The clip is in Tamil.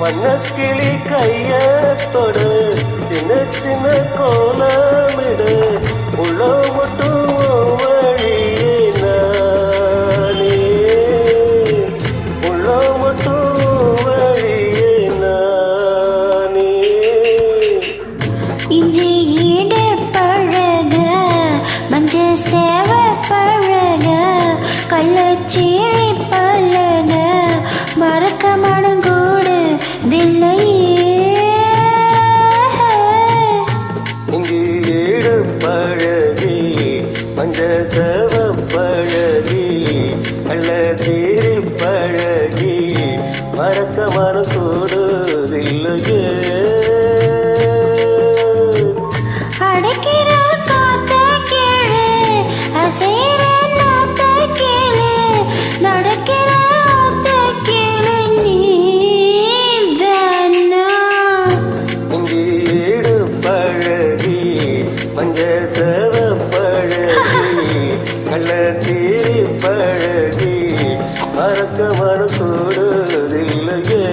வண்ணக்கிளி கையத்தோட சின்ன சின்ன கோலமிடு உள்ள மட்டும் வழியே நானே உள்ள மட்டும் வழியே நானே இஞ்சி ஈடு பழக மஞ்ச சேவ பழக கள்ளச்சீழி பழக மறக்க மடங்கூடு தில்லையே இங்கு ஈடு பழகி மஞ்ச சேவ பழகி கள்ளச்சீரி பழகி மறக்க மனக்கூடுதில்லையே அடைக்கிற காத்த கீழே அசைற நாத்த கீழே நடக்கிற ஆத்த கீழே நீதானா இங்கு ஈடு பழகி மஞ்ச சேவ பழகி கள்ளச்சீரி பழகி மறக்க மனக்கூடுதில்லையே